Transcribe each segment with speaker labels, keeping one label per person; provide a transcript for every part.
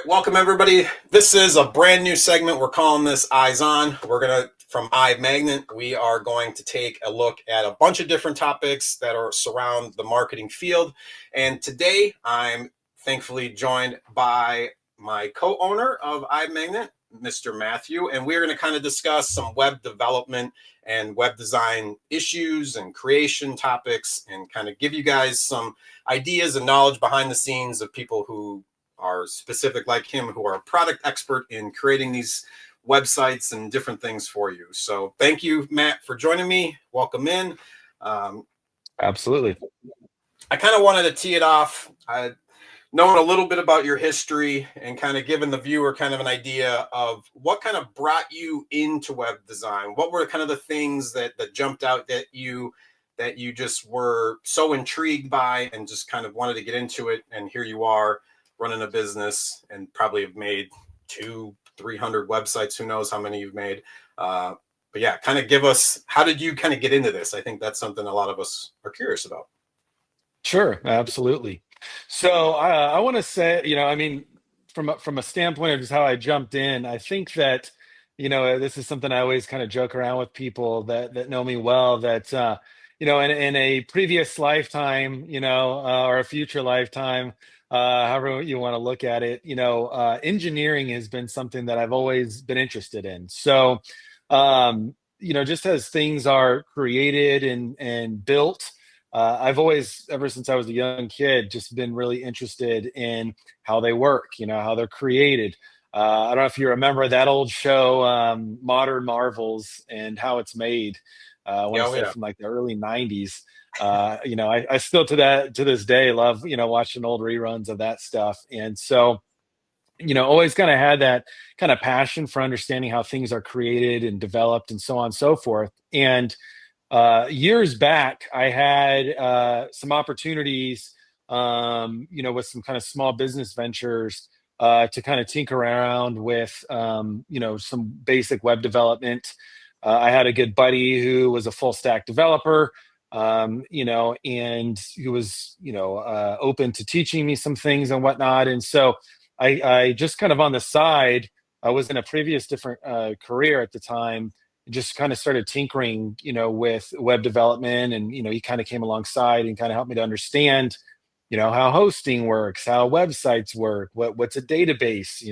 Speaker 1: welcome everybody. This is a brand new segment. We're calling this Eyes On. From iMagnet, we are going to take a look at a bunch of different topics that are surround the marketing field. And today I'm thankfully joined by my co-owner of iMagnet, Mr. Matthew, and we're going to kind of discuss some web development and web design issues and creation topics and kind of give you guys some ideas and knowledge behind the scenes of people who are specific like him, who are a product expert in creating these websites and different things for you. So thank you, Matt, for joining me. Welcome in.
Speaker 2: Absolutely.
Speaker 1: I kind of wanted to tee it off. Knowing a little bit about your history and kind of giving the viewer kind of an idea of what kind of brought you into web design. What were kind of the things that jumped out that you just were so intrigued by and just kind of wanted to get into it, and here you are running a business and probably have made 200-300 websites. Who knows how many you've made. But yeah, kind of give us, how did you kind of get into this? I think that's something a lot of us are curious about.
Speaker 2: Sure, absolutely. So I want to say, I mean, from a standpoint of just how I jumped in, I think that, this is something I always kind of joke around with people that know me well, that in a previous lifetime, or a future lifetime, however you want to look at it, engineering has been something that I've always been interested in. So, just as things are created and built. I've always, ever since I was a young kid, just been really interested in how they work, how they're created. I don't know if you remember that old show, Modern Marvels, and how it's made. I want to say from like the early '90s. I still to this day love watching old reruns of that stuff, and so always kind of had that kind of passion for understanding how things are created and developed and so on and so forth. And years back, I had some opportunities, with some kind of small business ventures to kind of tinker around with, some basic web development. I had a good buddy who was a full stack developer, and he was, open to teaching me some things and whatnot. And so I just kind of on the side, I was in a previous different career at the time, just kind of started tinkering, with web development. And, he kind of came alongside and kind of helped me to understand, how hosting works, how websites work, what's a database,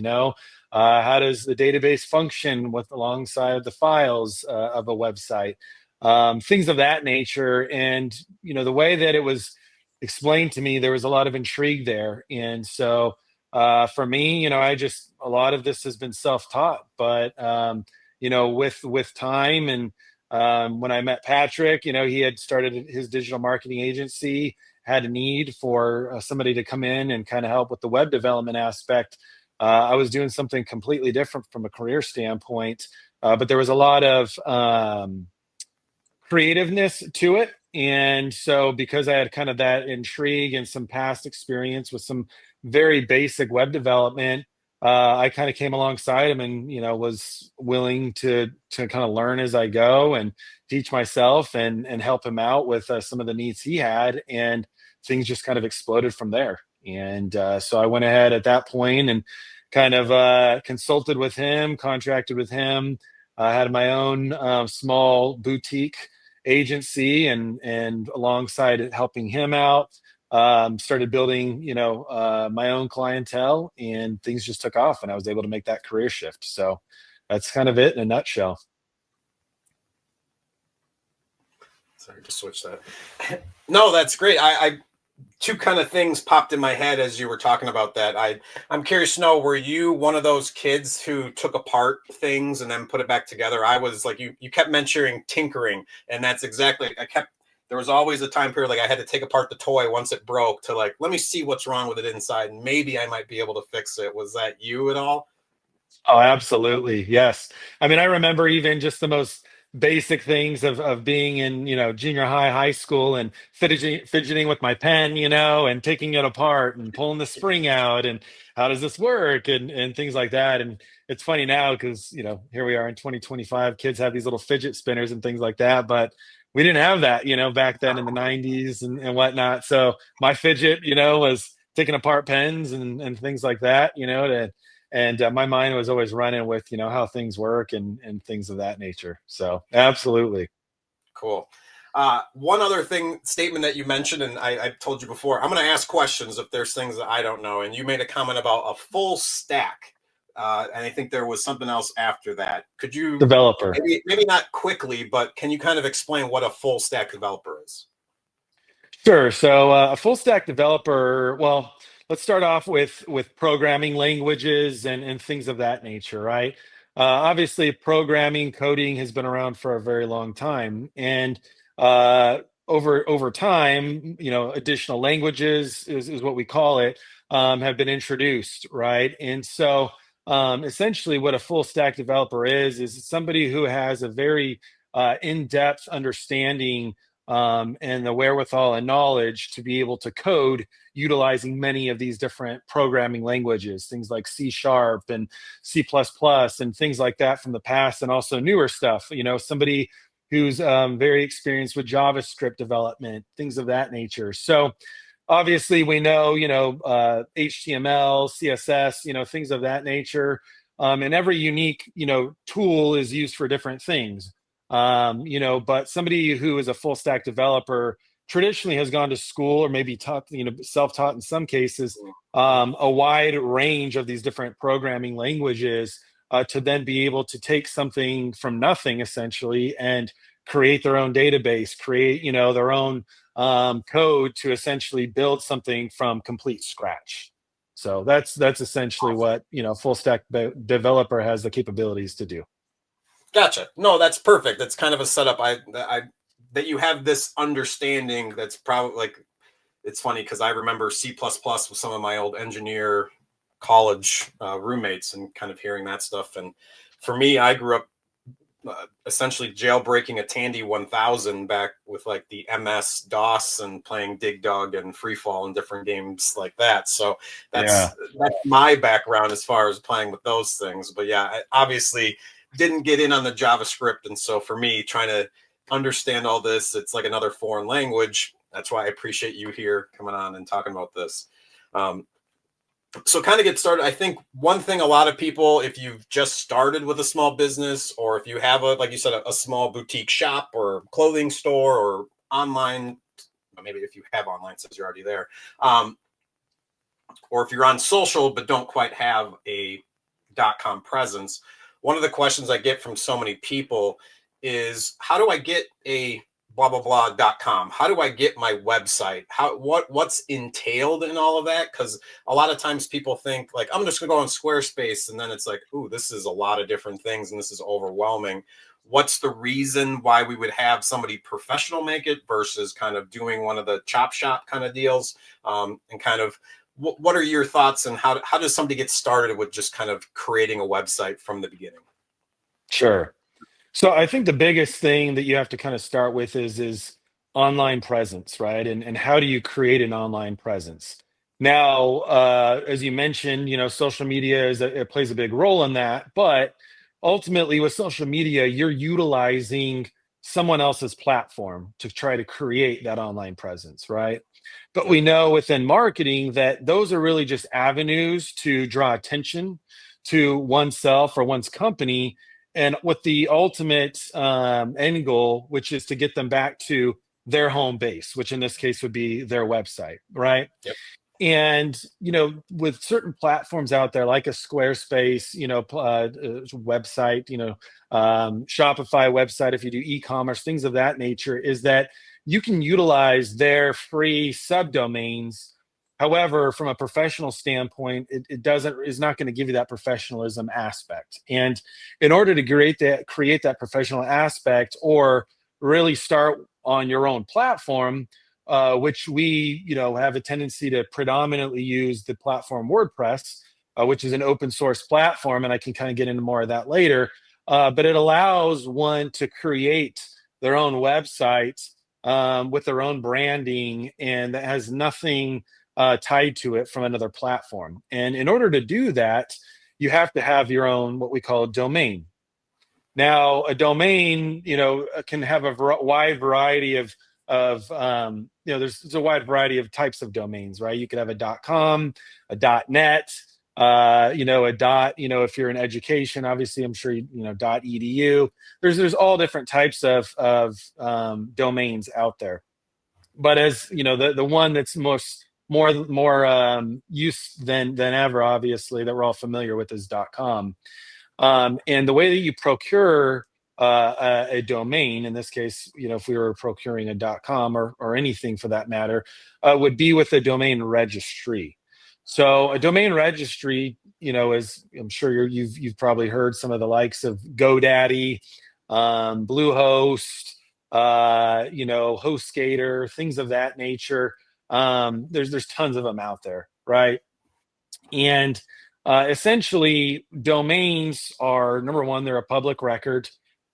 Speaker 2: how does the database function with alongside the files of a website, things of that nature. And, the way that it was explained to me, there was a lot of intrigue there. And so for me, a lot of this has been self-taught, but, with time and when I met Patrick, he had started his digital marketing agency, had a need for somebody to come in and kind of help with the web development aspect. I was doing something completely different from a career standpoint, but there was a lot of creativeness to it. And so because I had kind of that intrigue and some past experience with some very basic web development, I kind of came alongside him and was willing to kind of learn as I go and teach myself and help him out with some of the needs he had, and things just kind of exploded from there. And so I went ahead at that point and kind of consulted with him, contracted with him. I had my own small boutique agency, and alongside it, helping him out. Started building, my own clientele, and things just took off, and I was able to make that career shift. So that's kind of it in a nutshell.
Speaker 1: Sorry to switch that. No, that's great. I two kind of things popped in my head as you were talking about that. I'm curious to know, were you one of those kids who took apart things and then put it back together? I was like, you kept mentioning tinkering, and that's exactly, there was always a time period like I had to take apart the toy once it broke to like, let me see what's wrong with it inside, and maybe I might be able to fix it. Was that you at all?
Speaker 2: Oh, absolutely. Yes. I mean, I remember even just the most basic things of being in, junior high, high school, and fidgeting with my pen, and taking it apart and pulling the spring out, and how does this work, and things like that. And it's funny now because, here we are in 2025, kids have these little fidget spinners and things like that, but we didn't have that, back then in the '90s and whatnot. So my fidget, was taking apart pens and things like that, and my mind was always running with, how things work and things of that nature. So absolutely.
Speaker 1: Cool. One other thing, statement that you mentioned, and I told you before, I'm going to ask questions if there's things that I don't know. And you made a comment about a full stack. And I think there was something else after that. Could you,
Speaker 2: Developer.
Speaker 1: maybe not quickly, but can you kind of explain what a full stack developer is?
Speaker 2: Sure. So a full stack developer, well, let's start off with programming languages and things of that nature, right? Obviously, programming coding has been around for a very long time, and uh, over time, additional languages is what we call it, have been introduced, right? And so, essentially, what a full stack developer is somebody who has a very in-depth understanding and the wherewithal and knowledge to be able to code utilizing many of these different programming languages, things like C sharp and C++ and things like that from the past, and also newer stuff. Somebody who's very experienced with JavaScript development, things of that nature. So obviously we know, HTML, CSS, things of that nature. And every unique, tool is used for different things. But somebody who is a full stack developer traditionally has gone to school or maybe taught, self-taught in some cases, a wide range of these different programming languages to then be able to take something from nothing essentially and create their own database, create, their own code to essentially build something from complete scratch. So that's essentially
Speaker 1: Awesome.
Speaker 2: what, full stack developer has the capabilities to do.
Speaker 1: Gotcha. No, that's perfect. That's kind of a setup. That you have this understanding. That's probably like, it's funny because I remember C++ with some of my old engineer college roommates and kind of hearing that stuff. And for me, I grew up essentially jailbreaking a Tandy 1000 back with like the MS DOS and playing Dig Dug and Free Fall and different games like that. So
Speaker 2: Yeah.
Speaker 1: that's my background as far as playing with those things. But yeah, I obviously didn't get in on the JavaScript, and so for me, trying to understand all this, it's like another foreign language. That's why I appreciate you here coming on and talking about this. Um, so kind of get started, I think one thing a lot of people, if you've just started with a small business, or if you have like you said, a small boutique shop or clothing store or online, maybe if you have online since you're already there, um, or if you're on social but don't quite have a .com presence, one of the questions I get from so many people is, how do I get a blah blah blah.com? How do I get my website? What's entailed in all of that? Because a lot of times people think like, I'm just gonna go on Squarespace, and then it's like, ooh, this is a lot of different things and this is overwhelming. What's the reason why we would have somebody professional make it versus kind of doing one of the chop shop kind of deals? And kind of what are your thoughts, and how does somebody get started with just kind of creating a website from the beginning?
Speaker 2: Sure. So I think the biggest thing that you have to kind of start with is online presence, right? And how do you create an online presence? Now, as you mentioned, social media it plays a big role in that, but ultimately with social media, you're utilizing someone else's platform to try to create that online presence, right? But
Speaker 1: Yep.
Speaker 2: we know within marketing that those are really just avenues to draw attention to oneself or one's company, and with the ultimate end goal, which is to get them back to their home base, which in this case would be their website, right?
Speaker 1: Yep.
Speaker 2: And with certain platforms out there like a Squarespace, website, Shopify website, if you do e-commerce, things of that nature, is that you can utilize their free subdomains. However, from a professional standpoint, it doesn't is not going to give you that professionalism aspect. And in order to create that professional aspect, or really start on your own platform, which we have a tendency to predominantly use the platform WordPress, which is an open source platform, and I can kind of get into more of that later. But it allows one to create their own website with their own branding, and that has nothing tied to it from another platform. And in order to do that, you have to have your own what we call a domain. Now, a domain, can have a wide variety of there's a wide variety of types of domains, right? You could have a .com, a .net, a if you're in education, obviously, I'm sure .edu. There's all different types of domains out there. But as the one that's more use than ever, obviously, that we're all familiar with is .com. And the way that you procure a domain, in this case, if we were procuring a .com or anything for that matter, would be with a domain registry. So a domain registry, is, I'm sure you've probably heard some of the likes of GoDaddy, Bluehost, HostGator, things of that nature. There's tons of them out there, right? And essentially, domains are, number one, they're a public record.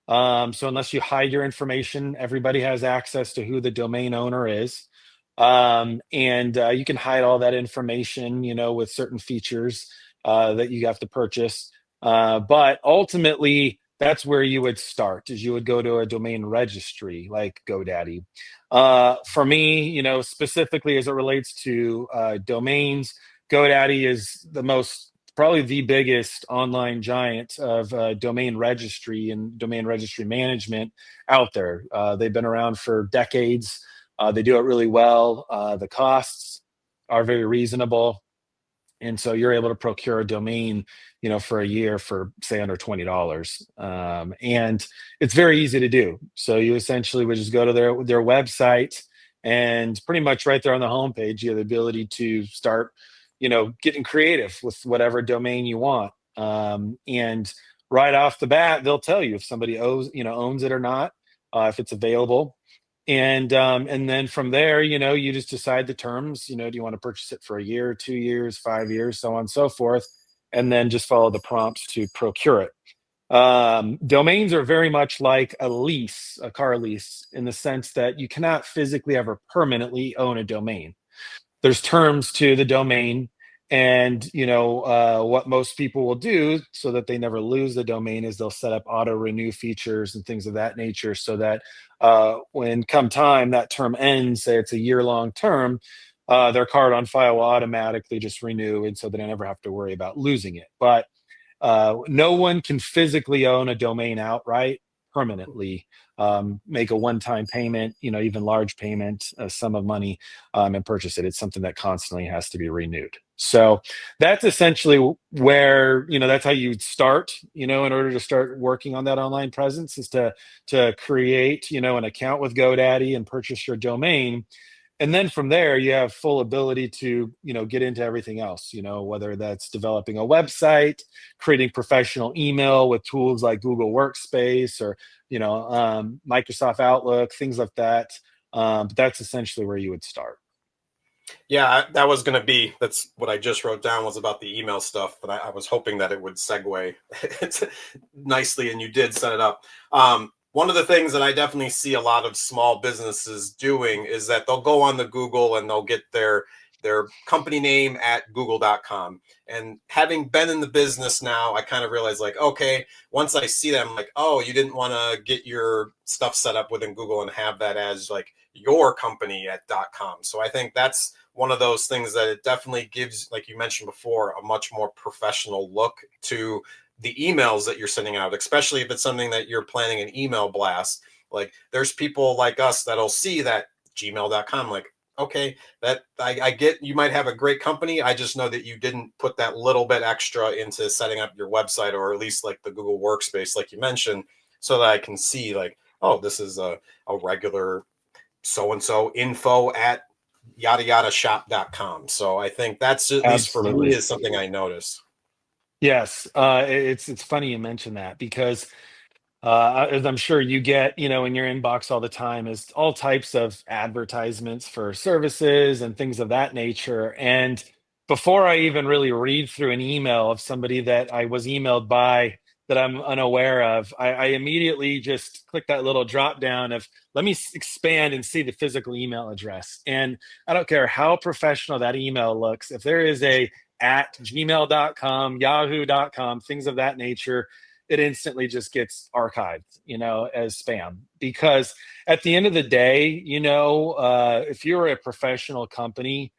Speaker 2: So unless you hide your information, everybody has access to who the domain owner is. And you can hide all that information, with certain features that you have to purchase. But ultimately, that's where you would start, is you would go to a domain registry like GoDaddy. For me, specifically as it relates to domains, GoDaddy is probably the biggest online giant of domain registry and domain registry management out there. They've been around for decades. They do it really well. The costs are very reasonable. And so you're able to procure a domain, for a year for, say, under $20. And it's very easy to do. So you essentially would just go to their website, and pretty much right there on the homepage, you have the ability to start, getting creative with whatever domain you want. And right off the bat, they'll tell you if somebody owns it or not, if it's available. And then from there, you just decide the terms. Do you want to purchase it for a year, 2 years, 5 years, so on and so forth, and then just follow the prompts to procure it. Domains are very much like a car lease, in the sense that you cannot physically ever permanently own a domain. There's terms to the domain, and what most people will do so that they never lose the domain is they'll set up auto renew features and things of that nature, so that when come time that term ends, say it's a year-long term, their card on file will automatically just renew, and so they never have to worry about losing it. But no one can physically own a domain outright permanently. Make a one-time payment, even large payment, a sum of money, and purchase it. It's something that constantly has to be renewed. So that's essentially where, that's how you start, in order to start working on that online presence, is to create, an account with GoDaddy and purchase your domain. And then from there, you have full ability to get into everything else, whether that's developing a website, creating professional email with tools like Google Workspace, or Microsoft Outlook, things like that. But that's essentially where you would start.
Speaker 1: Yeah, that's what I just wrote down, was about the email stuff, but I was hoping that it would segue nicely, and you did set it up. One of the things that I definitely see a lot of small businesses doing is that they'll go on the Google and they'll get their company name at google.com. And having been in the business now, I kind of realized, like, okay, once I see them, like, oh, you didn't want to get your stuff set up within Google and have that as like your company at .com. So I think that's one of those things that it definitely gives, like you mentioned before, a much more professional look to the emails that you're sending out, especially if it's something that you're planning an email blast. Like, there's people like us that'll see that gmail.com, like, okay, that I get, you might have a great company. I just know that you didn't put that little bit extra into setting up your website, or at least like the Google Workspace, like you mentioned, so that I can see, like, oh, this is a regular so-and-so info at yada yada shop.com. So I think that's, at least for me,
Speaker 2: Absolutely.
Speaker 1: is something I notice.
Speaker 2: Yes, it's funny you mention that, because as I'm sure you get, in your inbox all the time, is all types of advertisements for services and things of that nature. And before I even really read through an email of somebody that I was emailed by that I'm unaware of, I immediately just click that little drop down of, let me expand and see the physical email address. And I don't care how professional that email looks, if there is a at gmail.com, yahoo.com, things of that nature, it instantly just gets archived, as spam. Because at the end of the day, if you're a professional company,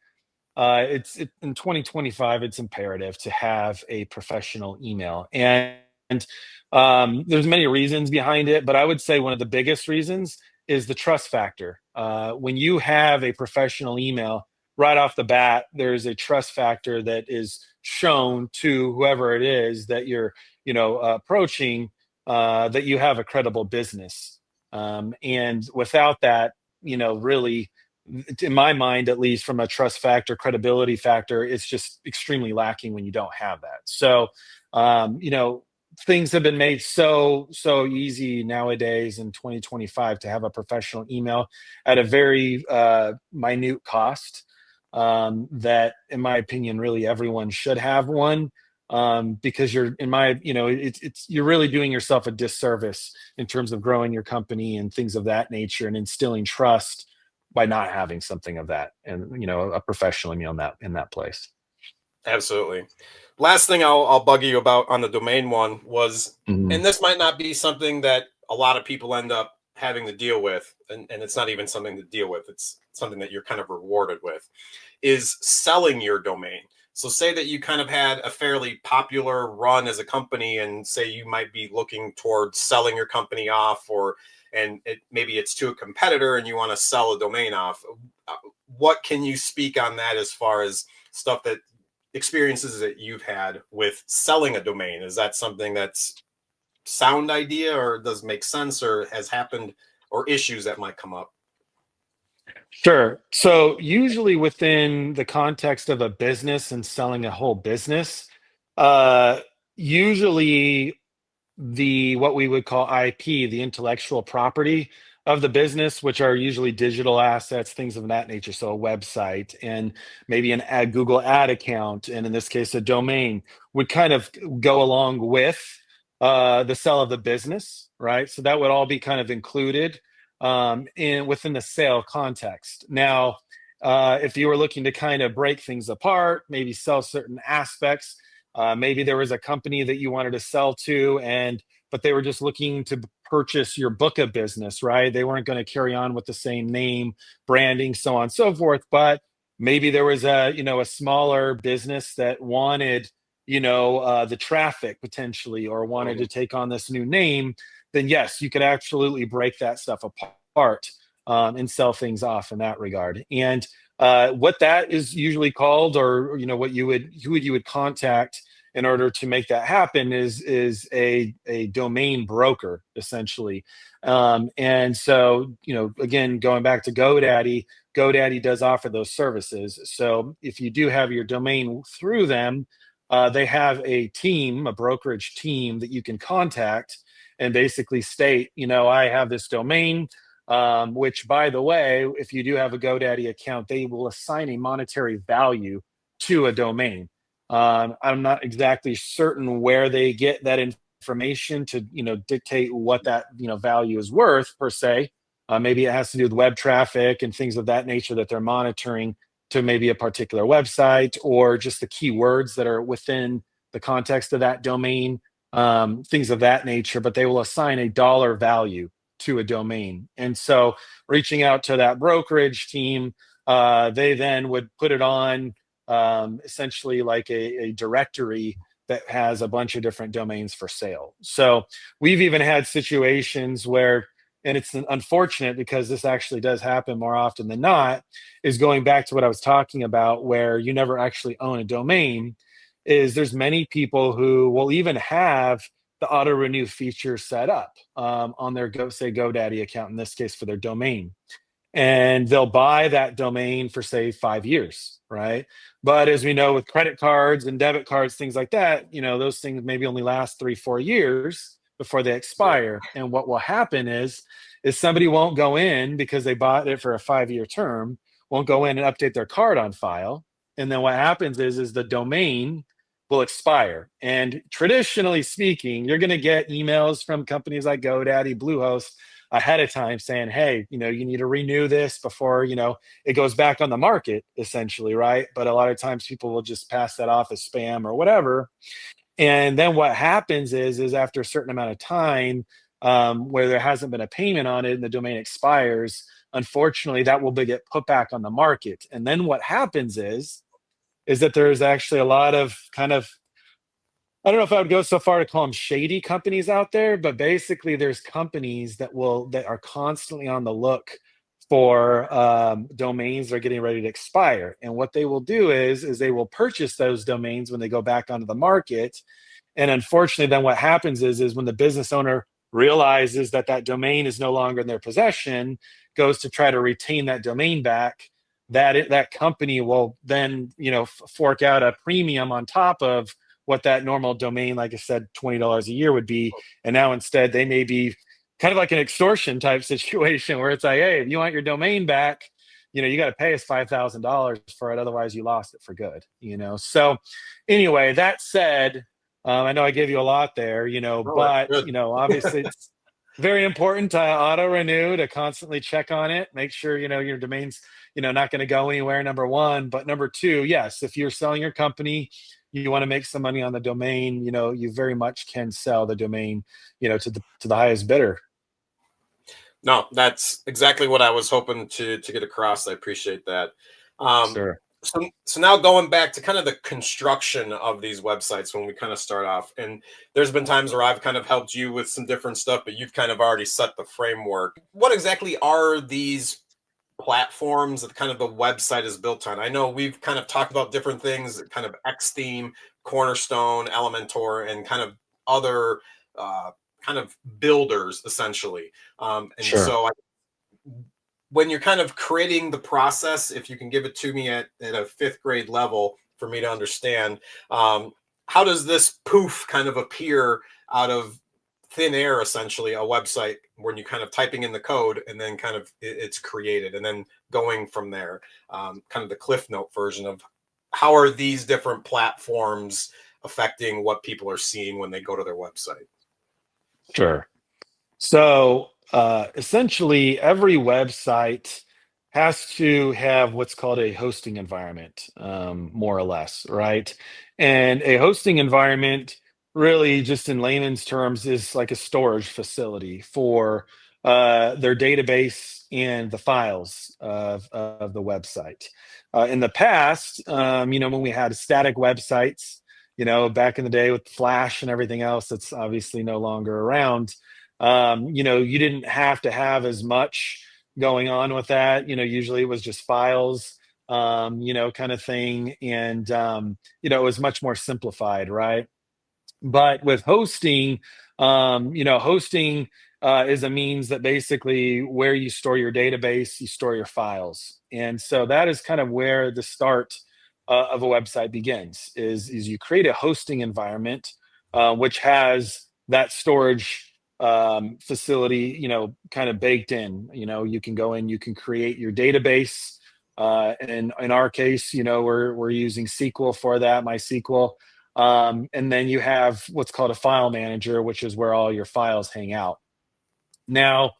Speaker 2: in 2025, it's imperative to have a professional email. And there's many reasons behind it, but I would say one of the biggest reasons is the trust factor. When you have a professional email, right off the bat, there's a trust factor that is shown to whoever it is that you're, approaching, that you have a credible business. And without that, really, in my mind, at least from a trust factor, credibility factor, it's just extremely lacking when you don't have that. So, things have been made so easy nowadays in 2025 to have a professional email at a very minute cost, that in my opinion really everyone should have one, because you're in my it's you're really doing yourself a disservice in terms of growing your company and things of that nature and instilling trust by not having something of that, and a professional email in that place.
Speaker 1: Absolutely. Last thing I'll bug you about on the domain one was,
Speaker 2: Mhm.
Speaker 1: and this might not be something that a lot of people end up having to deal with, and it's not even something to deal with. It's something that you're kind of rewarded with, is selling your domain. So say that you kind of had a fairly popular run as a company, and say you might be looking towards selling your company off, or maybe it's to a competitor and you want to sell a domain off. Uh, What can you speak on that as far as stuff that experiences that you've had with selling a domain? Is that something that's sound idea, or does make sense, or has happened, or issues that might come up?
Speaker 2: Sure. So usually within the context of a business and selling a whole business, uh, usually the what we would call IP, the intellectual property of the business, which are usually digital assets, things of that nature. So a website and maybe an Google ad account, and in this case, a domain would kind of go along with the sale of the business, right? So that would all be kind of included in within the sale context. Now, if you were looking to kind of break things apart, maybe sell certain aspects, maybe there was a company that you wanted to sell to, but they were just looking to purchase your book of business, right? They weren't going to carry on with the same name, branding, so on and so forth. But maybe there was a smaller business that wanted, the traffic potentially, or wanted
Speaker 1: Mhm.
Speaker 2: to take on this new name. Then yes, you could absolutely break that stuff apart, and sell things off in that regard. And what that is usually called, or what you would contact in order to make that happen, is a domain broker, essentially. And so, again, going back to GoDaddy does offer those services. So if you do have your domain through them, they have a brokerage team that you can contact and basically state, I have this domain, which, by the way, if you do have a GoDaddy account, they will assign a monetary value to a domain. I'm not exactly certain where they get that information to, dictate what that, value is worth per se. Maybe it has to do with web traffic and things of that nature that they're monitoring to maybe a particular website, or just the keywords that are within the context of that domain, things of that nature. But they will assign a dollar value to a domain. And so, reaching out to that brokerage team, they then would put it on, essentially like a directory that has a bunch of different domains for sale. So we've even had situations where, and it's unfortunate because this actually does happen more often than not, is going back to what I was talking about, where you never actually own a domain, is there's many people who will even have the auto renew feature set up, on their GoDaddy account, in this case for their domain, and they'll buy that domain for say 5 years, right? But as we know, with credit cards and debit cards, things like that, those things maybe only last 3-4 years before they
Speaker 1: Yeah.
Speaker 2: expire. And what will happen is somebody won't go in, because they bought it for a 5-year term, won't go in and update their card on file. And then what happens is the domain will expire. And traditionally speaking, you're going to get emails from companies like GoDaddy, Bluehost, ahead of time saying, hey, you need to renew this before, it goes back on the market, essentially, right? But a lot of times people will just pass that off as spam or whatever. And then what happens is after a certain amount of time, where there hasn't been a payment on it and the domain expires, unfortunately, that will get put back on the market. And then what happens is that there's actually a lot of kind of, I don't know if I would go so far to call them shady companies out there, but basically there's companies that are constantly on the look for domains that are getting ready to expire. And what they will do is they will purchase those domains when they go back onto the market. And unfortunately, then what happens is when the business owner realizes that that domain is no longer in their possession, goes to try to retain that domain back, that company will then fork out a premium on top of what that normal domain, like I said, $20 a year would be. And now instead they may be kind of like an extortion type situation where it's like, hey, if you want your domain back, you got to pay us $5,000 for it, otherwise you lost it for good. So anyway, that said, I know I gave you a lot there,
Speaker 1: Oh, that's
Speaker 2: but
Speaker 1: good.
Speaker 2: obviously it's very important to auto renew, to constantly check on it, make sure your domain's not going to go anywhere. Number one, but number two, yes, if you're selling your company, you want to make some money on the domain, you very much can sell the domain, to the highest bidder.
Speaker 1: No, that's exactly what I was hoping to get across. I appreciate that. Um,
Speaker 2: Sure.
Speaker 1: so now going back to kind of the construction of these websites when we kind of start off, and there's been times where I've kind of helped you with some different stuff, but you've kind of already set the framework. What exactly are these platforms that kind of the website is built on? I know we've kind of talked about different things, kind of X theme, Cornerstone, Elementor, and kind of other uh, kind of builders essentially. And
Speaker 2: Sure.
Speaker 1: so when you're kind of creating the process, if you can give it to me at a fifth grade level for me to understand, um, how does this poof kind of appear out of thin air, essentially, a website when you kind of typing in the code and then kind of it's created and then going from there, kind of the Cliff Note version of how are these different platforms affecting what people are seeing when they go to their website?
Speaker 2: Sure. So essentially, every website has to have what's called a hosting environment, more or less, right? And a hosting environment, really, just in layman's terms, is like a storage facility for their database and the files of the website. In the past, when we had static websites, back in the day with Flash and everything else, that's obviously no longer around. You didn't have to have as much going on with that. Usually it was just files, kind of thing. And, it was much more simplified, right? But with hosting, hosting is a means that basically where you store your database, you store your files. And so that is kind of where the start of a website begins is you create a hosting environment, which has that storage facility, kind of baked in. You can go in, you can create your database. And in our case, we're using SQL for that, MySQL. And then you have what's called a file manager, which is where all your files hang out. Now,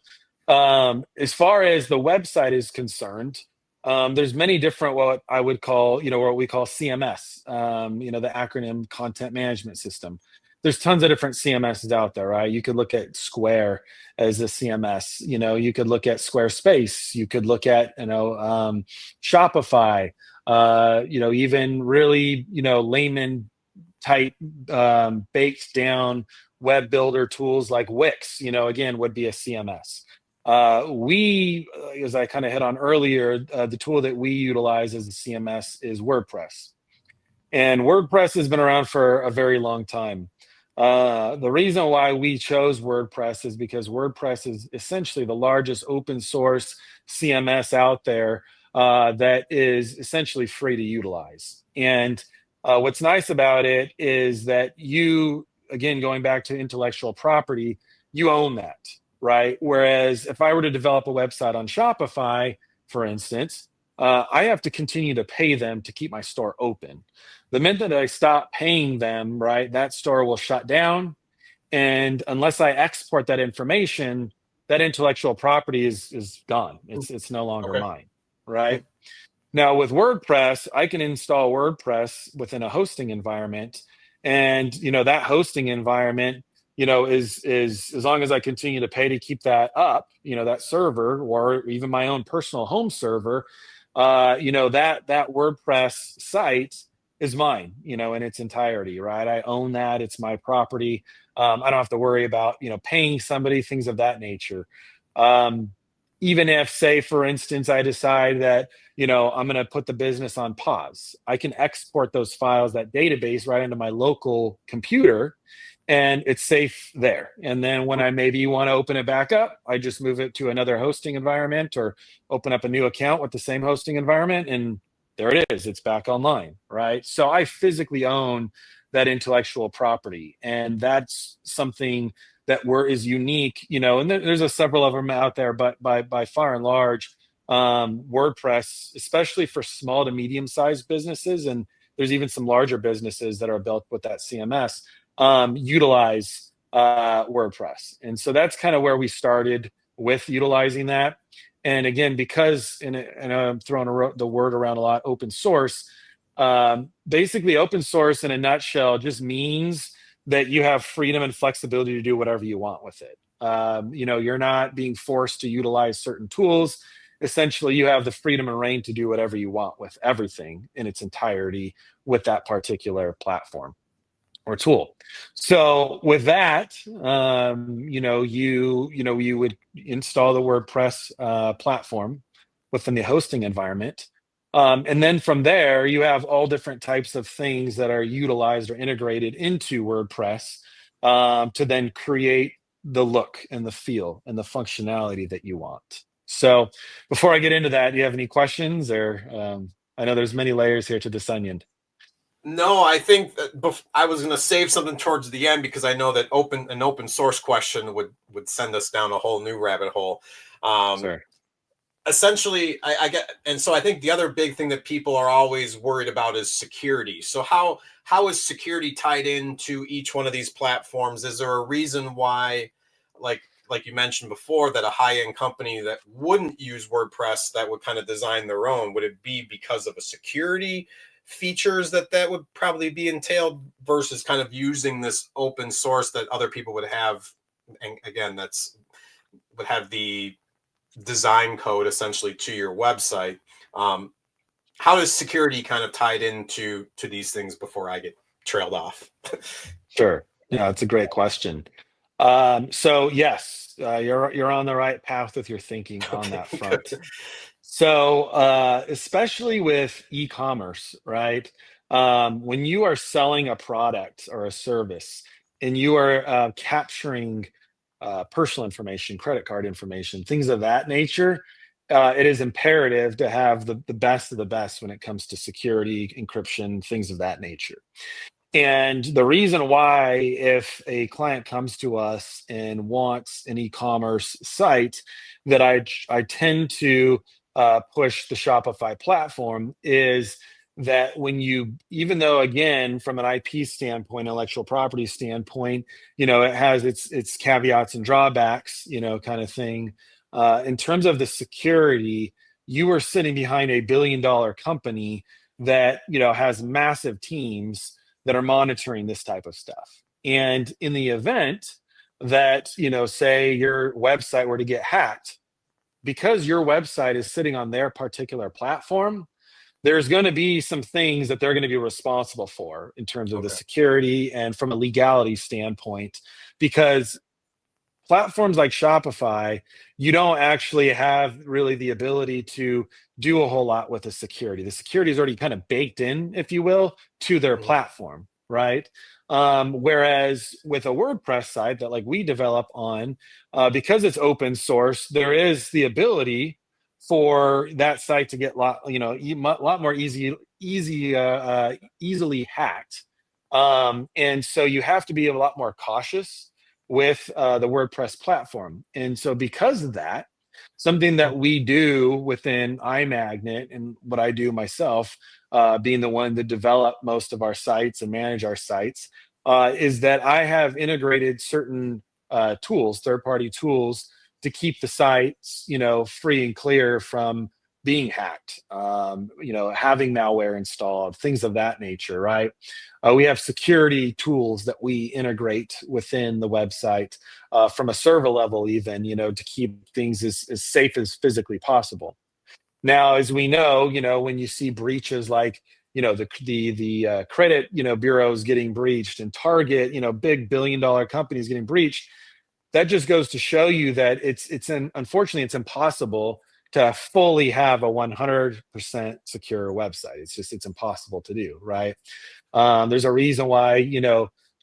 Speaker 2: as far as the website is concerned, there's many different what I would call, what we call CMS, the acronym Content Management System. There's tons of different CMSs out there, right? You could look at Square as a CMS. You could look at Squarespace. You could look at, Shopify. Even really, layman type, baked down web builder tools like Wix, again, would be a CMS. As I kind of hit on earlier, the tool that we utilize as a CMS is WordPress. And WordPress has been around for a very long time. The reason why we chose WordPress is because WordPress is essentially the largest open source CMS out there, that is essentially free to utilize. And what's nice about it is that you, again, going back to intellectual property, you own that, right? Whereas if I were to develop a website on Shopify, for instance, I have to continue to pay them to keep my store open. The minute that I stop paying them, right, that store will shut down. And unless I export that information, that intellectual property is gone. It's no longer
Speaker 1: Okay.
Speaker 2: mine, right? Now with WordPress, I can install WordPress within a hosting environment, And that hosting environment, is as long as I continue to pay to keep that up, that server, or even my own personal home server, that WordPress site is mine, in its entirety, right? I own that. It's my property. I don't have to worry about, paying somebody, things of that nature. Um, Even if, say, for instance, I decide that, I'm going to put the business on pause, I can export those files, that database, right into my local computer, and it's safe there. And then when I maybe want to open it back up, I just move it to another hosting environment or open up a new account with the same hosting environment, and there it is. It's back online, right? So I physically own that intellectual property, and that's something that is unique, and there's several of them out there, but by far and large, WordPress, especially for small to medium sized businesses, and there's even some larger businesses that are built with that CMS, utilize WordPress. And so that's kind of where we started with utilizing that. And again, because, and I'm throwing the word around a lot, open source, basically open source in a nutshell just means that you have freedom and flexibility to do whatever you want with it. You're not being forced to utilize certain tools. Essentially, you have the freedom and reign to do whatever you want with everything in its entirety with that particular platform or tool. So with that, you would install the WordPress platform within the hosting environment. And then from there, you have all different types of things that are utilized or integrated into WordPress, to then create the look and the feel and the functionality that you want. So before I get into that, do you have any questions? Or I know there's many layers here to this onion.
Speaker 1: No, I think that I was going to save something towards the end because I know that an open source question would send us down a whole new rabbit hole. Um,
Speaker 2: Sorry.
Speaker 1: Essentially, I get, and so I think the other big thing that people are always worried about is security. So how is security tied into each one of these platforms? Is there a reason why, like you mentioned before, that a high end company that wouldn't use WordPress, that would kind of design their own, would it be because of a security features that would probably be entailed versus kind of using this open source that other people would have? And again, that's would have the design code essentially to your website. Um, how is security kind of tied into these things before I get trailed off?
Speaker 2: Sure. Yeah, it's a great question. So yes, you're on the right path with your thinking on
Speaker 1: Okay,
Speaker 2: that front.
Speaker 1: good.
Speaker 2: So especially with e-commerce, right? When you are selling a product or a service, and you are capturing personal information, credit card information, things of that nature, it is imperative to have the best of the best when it comes to security, encryption, things of that nature. And the reason why, if a client comes to us and wants an e-commerce site, that I tend to push the Shopify platform, is that when you, even though again from an IP standpoint, intellectual property standpoint, it has its caveats and drawbacks, kind of thing. In terms of the security, you are sitting behind a $1 billion company that has massive teams that are monitoring this type of stuff. And in the event that, say your website were to get hacked, because your website is sitting on their particular platform, there's going to be some things that they're going to be responsible for in terms of the
Speaker 1: Okay.
Speaker 2: security and from a legality standpoint, because platforms like Shopify, you don't actually have really the ability to do a whole lot with the security. The security is already kind of baked in, if you will, to their
Speaker 1: Mhm.
Speaker 2: platform, right? Whereas with a WordPress site that like we develop on, because it's open source, there is the ability for that site to get lot more easily hacked. And so you have to be a lot more cautious with the WordPress platform. And so, because of that, something that we do within iMagnet, and what I do myself, being the one to develop most of our sites and manage our sites, is that I have integrated certain tools, third-party tools, to keep the sites, free and clear from being hacked, having malware installed, things of that nature, right? We have security tools that we integrate within the website from a server level, even, to keep things as safe as physically possible. Now, as we know, when you see breaches like, the credit, bureaus getting breached, and Target, big billion-dollar companies getting breached, that just goes to show you that unfortunately it's impossible to fully have a 100% secure website. It's impossible to do, right? There's a reason why,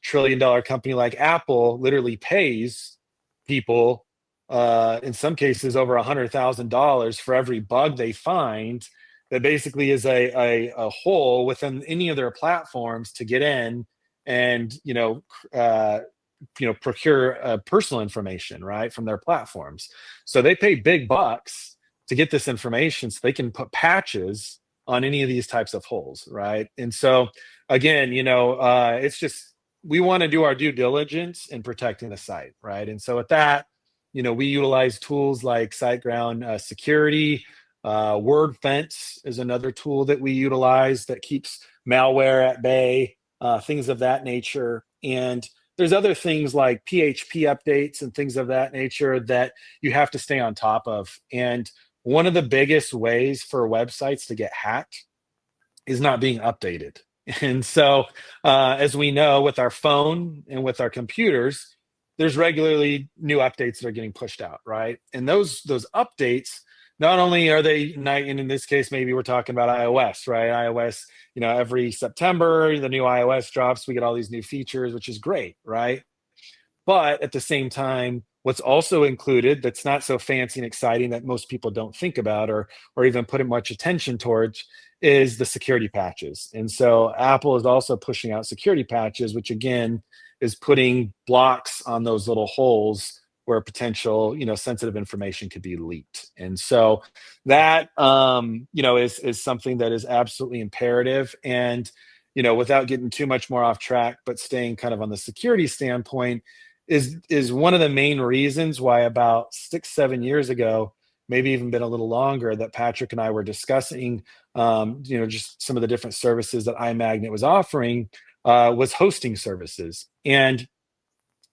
Speaker 2: trillion-dollar company like Apple literally pays people, in some cases, over $100,000 for every bug they find that basically is a hole within any of their platforms to get in and, procure personal information, right, from their platforms. So they pay big bucks to get this information so they can put patches on any of these types of holes, right? And so again, it's just, we want to do our due diligence in protecting the site, right? And so with that, we utilize tools like SiteGround security. WordFence is another tool that we utilize that keeps malware at bay, things of that nature. And there's other things like PHP updates and things of that nature that you have to stay on top of. And one of the biggest ways for websites to get hacked is not being updated. And so, as we know, with our phone and with our computers, there's regularly new updates that are getting pushed out, right? And those updates, not only are they, and in this case, maybe we're talking about iOS, right? iOS, every September, the new iOS drops, we get all these new features, which is great, right? But at the same time, what's also included that's not so fancy and exciting that most people don't think about or even put much attention towards is the security patches. And so Apple is also pushing out security patches, which again is putting blocks on those little holes where potential, sensitive information could be leaked. And so that, is something that is absolutely imperative. And, without getting too much more off track, but staying kind of on the security standpoint, is one of the main reasons why about 6-7 years ago, maybe even been a little longer, that Patrick and I were discussing, just some of the different services that iMagnet was offering, was hosting services. And,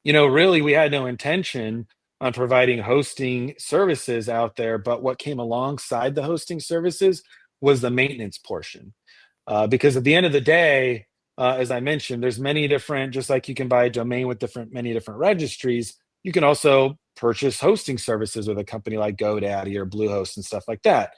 Speaker 2: really we had no intention on providing hosting services out there, but what came alongside the hosting services was the maintenance portion. Because at the end of the day, as I mentioned, there's many different, just like you can buy a domain with many different registries, you can also purchase hosting services with a company like GoDaddy or Bluehost and stuff like that.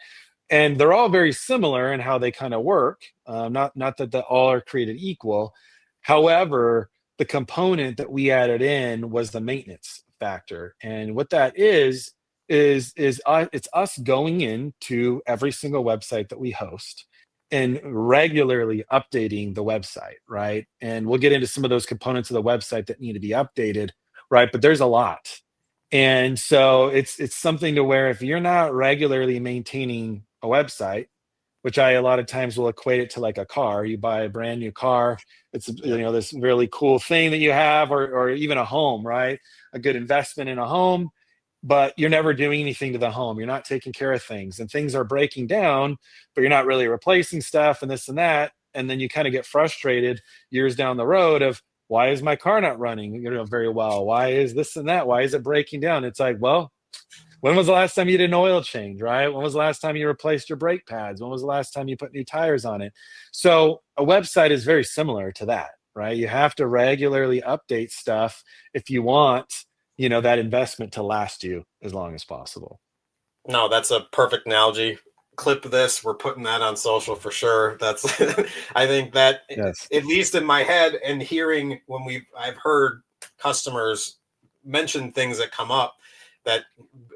Speaker 2: And they're all very similar in how they kind of work. Not that they all are created equal. However, the component that we added in was the maintenance factor. And what that it's us going into every single website that we host and regularly updating the website, right? And we'll get into some of those components of the website that need to be updated, right? But there's a lot. And so it's something to where if you're not regularly maintaining a website, which I a lot of times will equate it to like a car. You buy a brand new car, it's this really cool thing that you have, or even a home, right? A good investment in a home, but you're never doing anything to the home. You're not taking care of things, and things are breaking down, but you're not really replacing stuff and this and that. And then you kind of get frustrated years down the road of, why is my car not running very well? Why is this and that? Why is it breaking down? It's like, well, when was the last time you did an oil change, right? When was the last time you replaced your brake pads? When was the last time you put new tires on it? So a website is very similar to that, right? You have to regularly update stuff if you want, that investment to last you as long as possible.
Speaker 1: No, that's a perfect analogy. Clip this. We're putting that on social for sure. That's, I think that,
Speaker 2: Yes.
Speaker 1: at least in my head and hearing when I've heard customers mention things that come up that,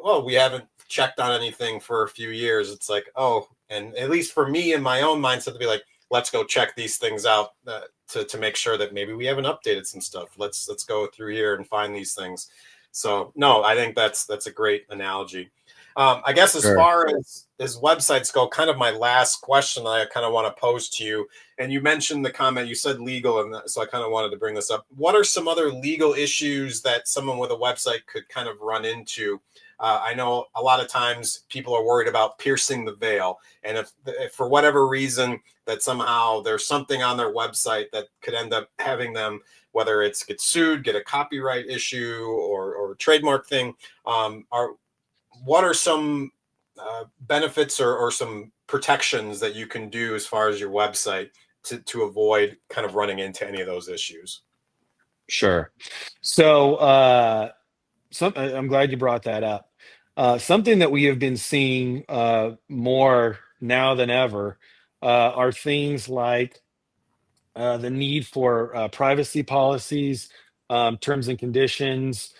Speaker 1: well, we haven't checked on anything for a few years. It's like, oh, and at least for me in my own mindset to be like, let's go check these things out to make sure that maybe we haven't updated some stuff. Let's go through here and find these things. So no, I think that's a great analogy. I guess as
Speaker 2: Sure.
Speaker 1: far as websites go, kind of my last question that I kind of want to pose to you, and you mentioned the comment, you said legal, and so I kind of wanted to bring this up. What are some other legal issues that someone with a website could kind of run into? I know a lot of times people are worried about piercing the veil, and if for whatever reason that somehow there's something on their website that could end up having them, whether it's get sued, get a copyright issue, or a trademark thing, are what are some benefits or some protections that you can do as far as your website to avoid kind of running into any of those issues?
Speaker 2: Sure. So, I'm glad you brought that up. Something that we have been seeing more now than ever are things like the need for privacy policies, terms and conditions,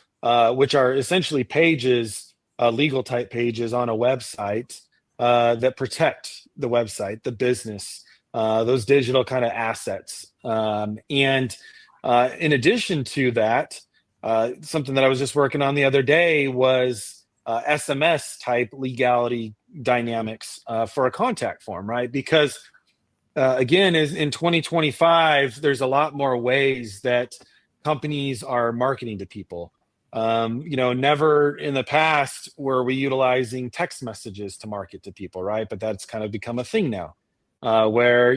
Speaker 2: which are essentially pages, legal type pages on a website that protect the website, the business, those digital kind of assets. And in addition to that, something that I was just working on the other day was SMS type legality dynamics for a contact form, right? Because again, is in 2025, there's a lot more ways that companies are marketing to people. Never in the past were we utilizing text messages to market to people, right? But that's kind of become a thing now, where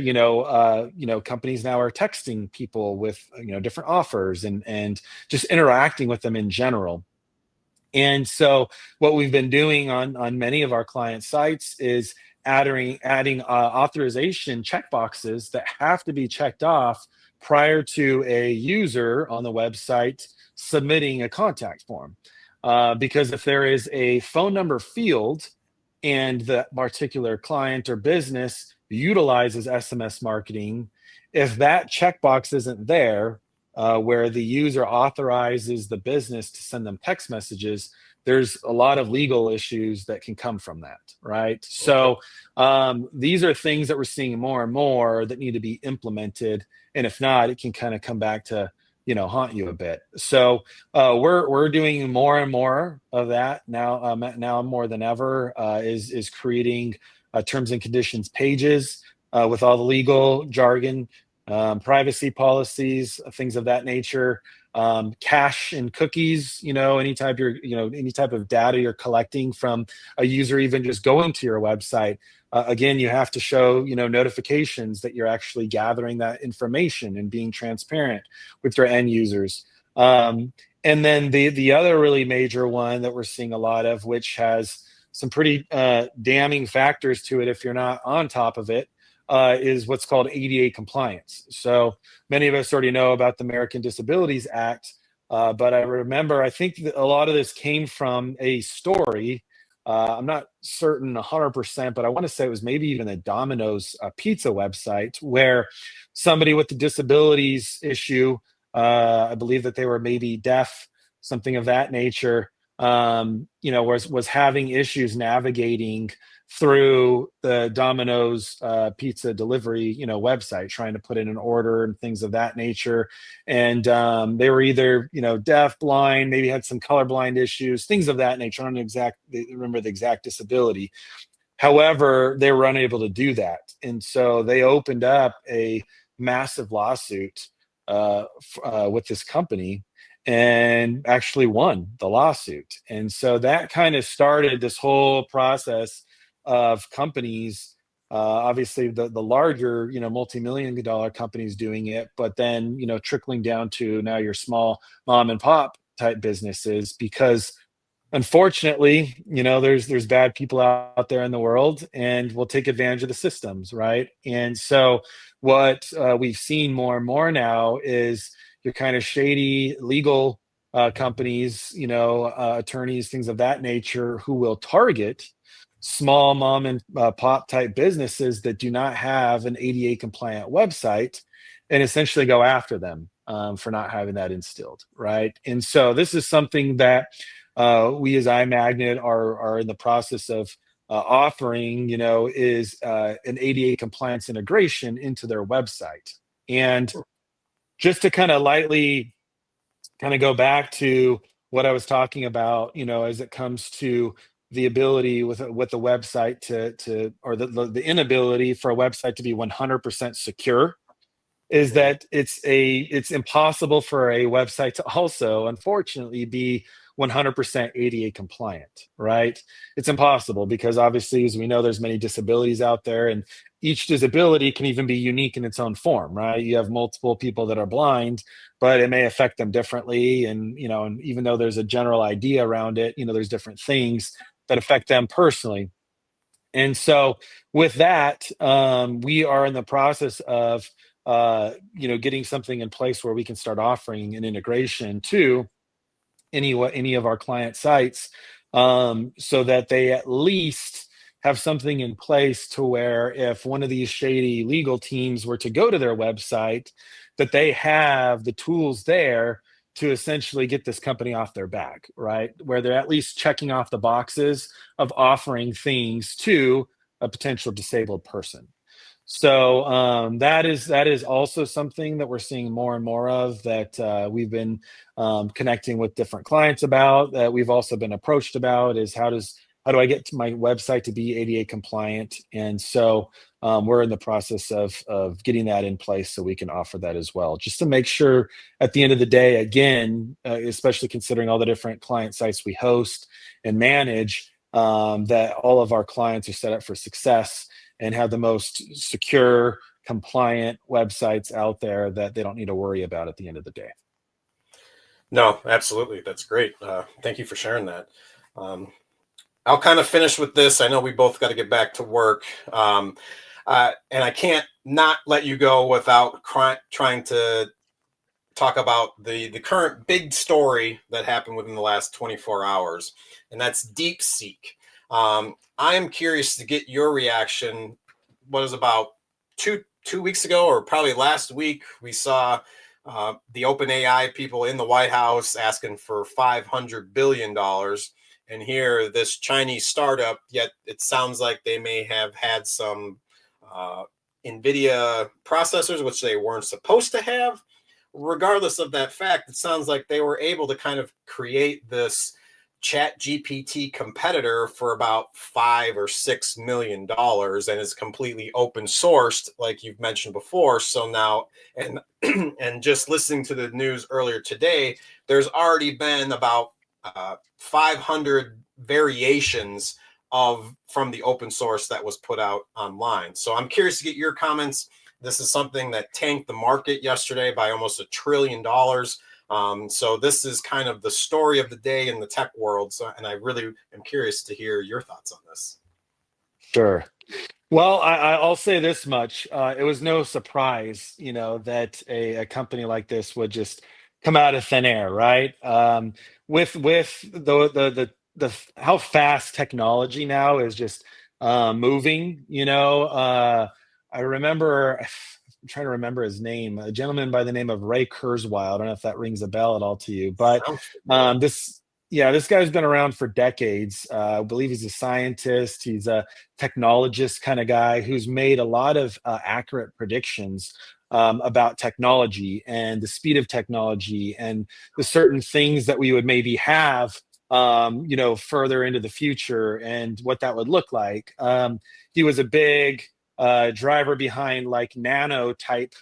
Speaker 2: companies now are texting people with different offers and just interacting with them in general. And so what we've been doing on many of our client sites is adding authorization checkboxes that have to be checked off prior to a user on the website submitting a contact form. Because if there is a phone number field and the particular client or business utilizes SMS marketing, if that checkbox isn't there, where the user authorizes the business to send them text messages, there's a lot of legal issues that can come from that, right?
Speaker 1: Okay.
Speaker 2: So these are things that we're seeing more and more that need to be implemented, and if not, it can kind of come back to haunt you a bit. So we're doing more and more of that now. Now more than ever is creating terms and conditions pages with all the legal jargon, privacy policies, things of that nature, cache and cookies. Any type of data you're collecting from a user, even just going to your website. Again, you have to show notifications that you're actually gathering that information and being transparent with your end users. And then the other really major one that we're seeing a lot of, which has some pretty damning factors to it if you're not on top of it, is what's called ADA compliance. So many of us already know about the American Disabilities Act, but I think that a lot of this came from a story. I'm not certain 100%, but I want to say it was maybe even a Domino's pizza website where somebody with the disabilities issue, I believe that they were maybe deaf, something of that nature, was having issues navigating through the Domino's pizza delivery, website, trying to put in an order and things of that nature. And they were either, deaf, blind, maybe had some colorblind issues, things of that nature. I don't remember the exact disability. However, they were unable to do that, and so they opened up a massive lawsuit with this company and actually won the lawsuit. And so that kind of started this whole process of companies, obviously the larger, multi-million dollar companies doing it, but then, trickling down to now your small mom and pop type businesses, because unfortunately, there's bad people out there in the world and will take advantage of the systems, right? And so what we've seen more and more now is your kind of shady legal companies, attorneys, things of that nature, who will target small mom and pop type businesses that do not have an ADA compliant website, and essentially go after them for not having that instilled, right? And so this is something that we as iMagnet are in the process of offering, is an ADA compliance integration into their website. And just to kind of lightly kind of go back to what I was talking about, as it comes to the ability with the website to or the inability for a website to be 100% secure is
Speaker 1: Mhm.
Speaker 2: that it's impossible for a website to also unfortunately be 100% ADA compliant, right? It's impossible because obviously, as we know, there's many disabilities out there, and each disability can even be unique in its own form, right? You have multiple people that are blind, but it may affect them differently, and and even though there's a general idea around it, there's different things that affect them personally. And so, with that, we are in the process of, getting something in place where we can start offering an integration to any of our client sites, so that they at least have something in place to where if one of these shady legal teams were to go to their website, that they have the tools there to essentially get this company off their back, right? Where they're at least checking off the boxes of offering things to a potential disabled person. So that is also something that we're seeing more and more of, that we've been connecting with different clients about, that we've also been approached about, is how do I get to my website to be ADA compliant? And so we're in the process of getting that in place so we can offer that as well, just to make sure at the end of the day, again, especially considering all the different client sites we host and manage, that all of our clients are set up for success and have the most secure, compliant websites out there that they don't need to worry about at the end of the day.
Speaker 1: No, absolutely. That's great. Thank you for sharing that. Um, I'll kind of finish with this. I know we both got to get back to work. And I can't not let you go without trying to talk about the current big story that happened within the last 24 hours, and that's DeepSeek. I am curious to get your reaction. What is about two weeks ago, or probably last week, we saw the OpenAI people in the White House asking for $500 billion, and here this Chinese startup. Yet it sounds like they may have had some uh, NVIDIA processors, which they weren't supposed to have. Regardless of that fact, it sounds like they were able to kind of create this chat GPT competitor for about $5 or $6 million, and is completely open sourced, like you've mentioned before. So now, and and just listening to the news earlier today, there's already been about 500 variations of from the open source that was put out online. So I'm curious to get your comments. This is something that tanked the market yesterday by almost $1 trillion. So this is kind of the story of the day in the tech world. So, and I really am curious to hear your thoughts on this.
Speaker 2: Sure. Well, I'll say this much: it was no surprise, that a company like this would just come out of thin air, right? With how fast technology now is just moving. I remember. I'm trying to remember his name, a gentleman by the name of Ray Kurzweil. I don't know if that rings a bell at all to you, but
Speaker 1: Sounds familiar.
Speaker 2: this, yeah, this guy's been around for decades. I believe he's a scientist. He's a technologist kind of guy who's made a lot of accurate predictions about technology and the speed of technology and the certain things that we would maybe have, further into the future and what that would look like. He was a big driver behind like nano type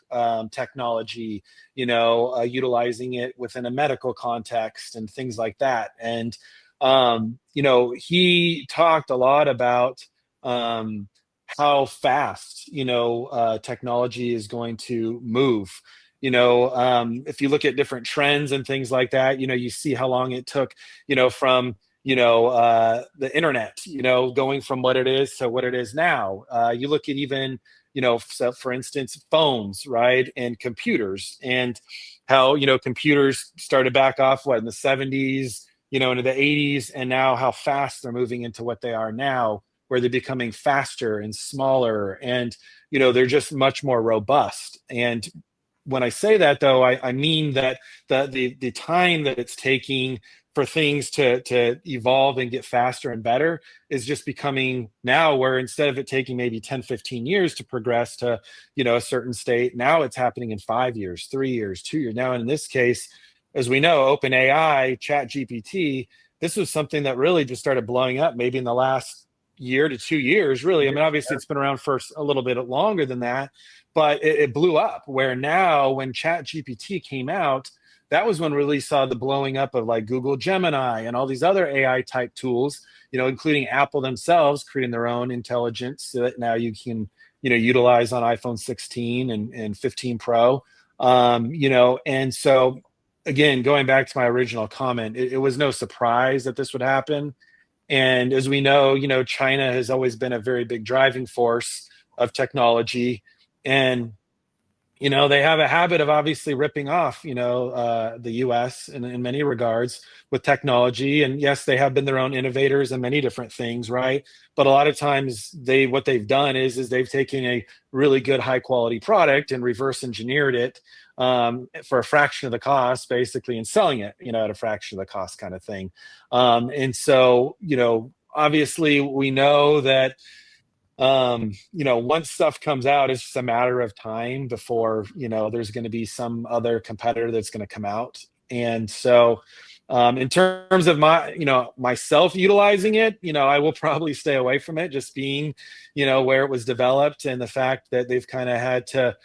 Speaker 2: technology, utilizing it within a medical context and things like that. And, he talked a lot about um, how fast, technology is going to move. If you look at different trends and things like that, you see how long it took, from the internet, going from what it is to what it is now. You look at even, so for instance, phones, right, and computers, and how computers started back off what in the 70s, into the 80s, and now how fast they're moving into what they are now, where they're becoming faster and smaller, and they're just much more robust. And when I say that, though, I mean that the time that it's taking for things to evolve and get faster and better is just becoming now, where instead of it taking maybe 10, 15 years to progress to a certain state, now it's happening in 5 years, 3 years, 2 years. Now, in this case, as we know, OpenAI, Chat GPT, this was something that really just started blowing up maybe in the last year to 2 years, really. I mean, obviously it's been around for a little bit longer than that, but it blew up. Where now, when Chat GPT came out, that was when we really saw the blowing up of like Google Gemini and all these other AI type tools, including Apple themselves creating their own intelligence so that now you can, utilize on iPhone 16 and 15 Pro. And so again, going back to my original comment, it was no surprise that this would happen. And as we know, China has always been a very big driving force of technology. And they have a habit of obviously ripping off, the U.S. in many regards with technology. And yes, they have been their own innovators in many different things, right? But a lot of times, what they've done is they've taken a really good high quality product and reverse engineered it for a fraction of the cost, basically, and selling it, at a fraction of the cost, kind of thing. And so, obviously, we know that once stuff comes out, it's just a matter of time before, there's going to be some other competitor that's going to come out. And so, in terms of myself utilizing it, I will probably stay away from it, just being, where it was developed and the fact that they've kind of had to,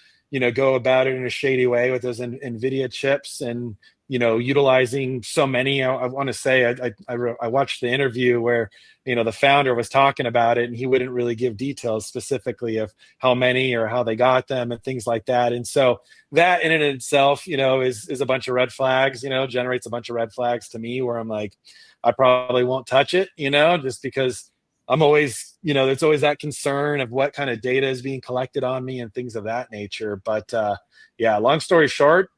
Speaker 2: go about it in a shady way with those NVIDIA chips and, utilizing so many. I want to say I watched the interview where, the founder was talking about it, and he wouldn't really give details specifically of how many or how they got them and things like that. And so that in and of itself, is a bunch of red flags, generates a bunch of red flags to me where I'm like, I probably won't touch it, just because I'm always, there's always that concern of what kind of data is being collected on me and things of that nature. But yeah, long story short,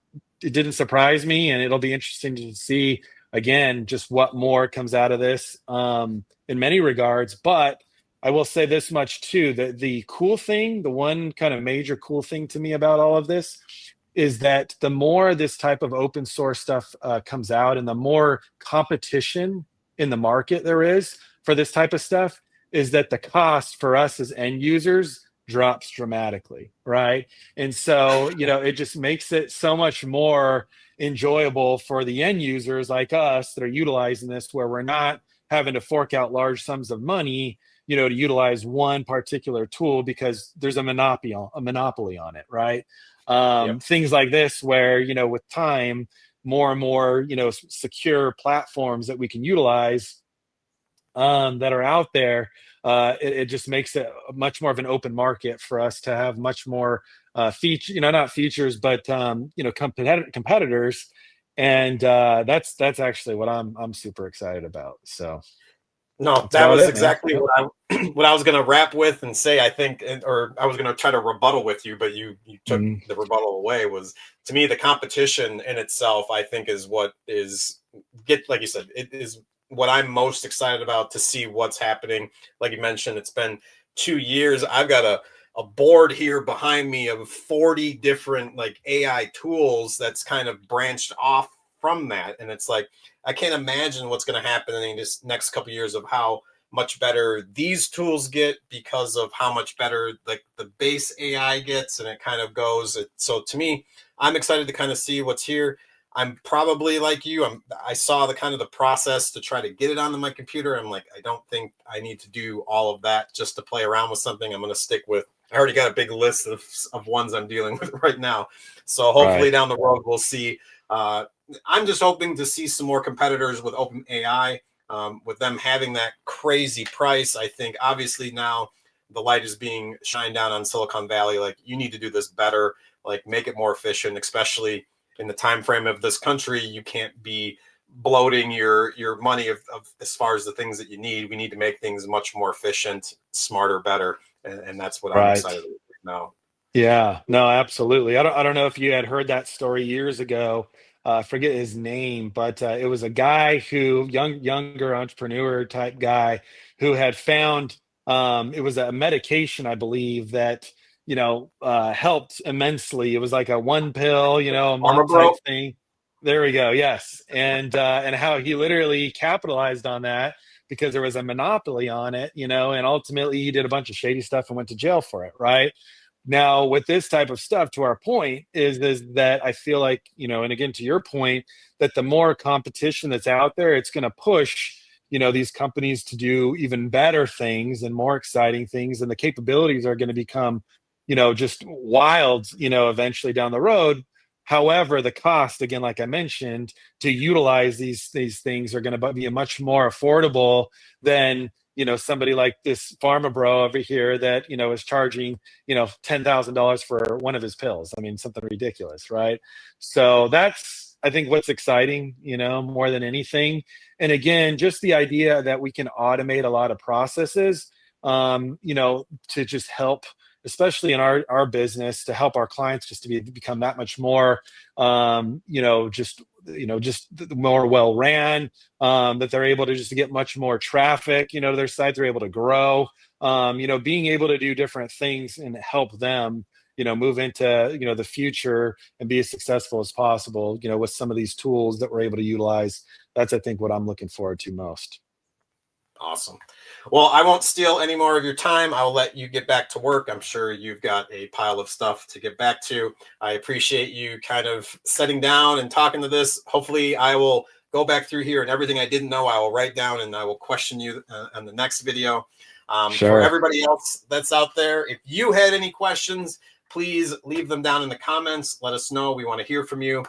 Speaker 2: it didn't surprise me, and it'll be interesting to see again just what more comes out of this in many regards. But I will say this much too: that the cool thing, the one kind of major cool thing to me about all of this, is that the more this type of open source stuff comes out, and the more competition in the market there is for this type of stuff, is that the cost for us as end users drops dramatically, right? And so, it just makes it so much more enjoyable for the end users like us that are utilizing this, where we're not having to fork out large sums of money, to utilize one particular tool because there's a monopoly on it, right?
Speaker 1: Yep.
Speaker 2: Things like this, where, with time, more and more, secure platforms that we can utilize that are out there, it just makes it much more of an open market for us to have much more feature, not features, but competitors, and that's actually what I'm super excited about. So
Speaker 1: No,
Speaker 2: that's
Speaker 1: that
Speaker 2: about
Speaker 1: was
Speaker 2: it, man.
Speaker 1: exactly
Speaker 2: Yep.
Speaker 1: what I what I was going to wrap with and say. I think, or I was going to try to rebuttal with you, but you took
Speaker 2: Mm,
Speaker 1: the rebuttal away. Was, to me, the competition in itself, I think, is what is like you said, it is what I'm most excited about to see what's happening. Like you mentioned, it's been 2 years. I've got a board here behind me of 40 different like AI tools that's kind of branched off from that, and it's like I can't imagine what's going to happen in this next couple of years of how much better these tools get because of how much better like the base AI gets, and it kind of goes. So to me, I'm excited to kind of see what's here. I'm probably like you. I saw the kind of the process to try to get it onto my computer. I'm like, I don't think I need to do all of that just to play around with something. I'm going to stick with. I already got a big list of ones I'm dealing with right now. So hopefully
Speaker 2: right.
Speaker 1: down the road we'll see. I'm just hoping to see some more competitors with OpenAI, with them having that crazy price. I think obviously now the light is being shined down on Silicon Valley. Like, you need to do this better, like make it more efficient, especially in the time frame of this country. You can't be bloating your money of as far as the things that you need. We need to make things much more efficient, smarter, better, and that's what I'm
Speaker 2: Right.
Speaker 1: excited about now.
Speaker 2: Yeah, no, absolutely. I don't know if you had heard that story years ago. I forget his name, but it was a guy who younger entrepreneur type guy who had found it was a medication, I believe, that helped immensely. It was like a one pill, a
Speaker 1: Armor
Speaker 2: month type
Speaker 1: Bro.
Speaker 2: thing. There we go. Yes, and how he literally capitalized on that because there was a monopoly on it, and ultimately he did a bunch of shady stuff and went to jail for it, right? Now, with this type of stuff, to our point, is that I feel like, and again, to your point, that the more competition that's out there, it's going to push, these companies to do even better things and more exciting things. And the capabilities are going to become, just wild, eventually down the road. However, the cost, again, like I mentioned, to utilize these things are going to be much more affordable than, somebody like this pharma bro over here that, is charging, $10,000 for one of his pills. I mean, something ridiculous, right? So that's, I think, what's exciting, more than anything. And again, just the idea that we can automate a lot of processes, to just help, especially in our business, to help our clients just to become that much more, just more well ran, that they're able to just get much more traffic, to their sites, they're able to grow, being able to do different things and help them, move into, the future and be as successful as possible, with some of these tools that we're able to utilize. That's, I think, what I'm looking forward to most.
Speaker 1: Awesome. Well, I won't steal any more of your time. I'll let you get back to work. I'm sure you've got a pile of stuff to get back to. I appreciate you kind of sitting down and talking to this. Hopefully, I will go back through here and everything I didn't know, I will write down and I will question you on the next video. For
Speaker 2: Sure.
Speaker 1: everybody else that's out there, if you had any questions, please leave them down in the comments. Let us know. We want to hear from you.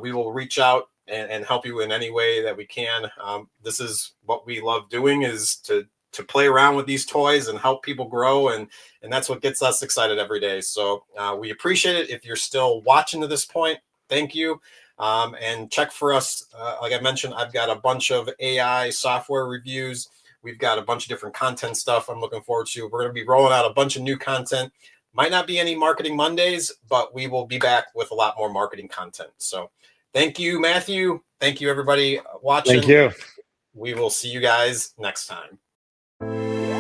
Speaker 1: We will reach out and help you in any way that we can. This is what we love doing, is to play around with these toys and help people grow. And that's what gets us excited every day. So we appreciate it. If you're still watching to this point, thank you. And check for us. Like I mentioned, I've got a bunch of AI software reviews. We've got a bunch of different content stuff I'm looking forward to. We're going to be rolling out a bunch of new content. Might not be any Marketing Mondays, but we will be back with a lot more marketing content. So thank you, Matthew. Thank you, everybody watching.
Speaker 2: Thank you.
Speaker 1: We will see you guys next time.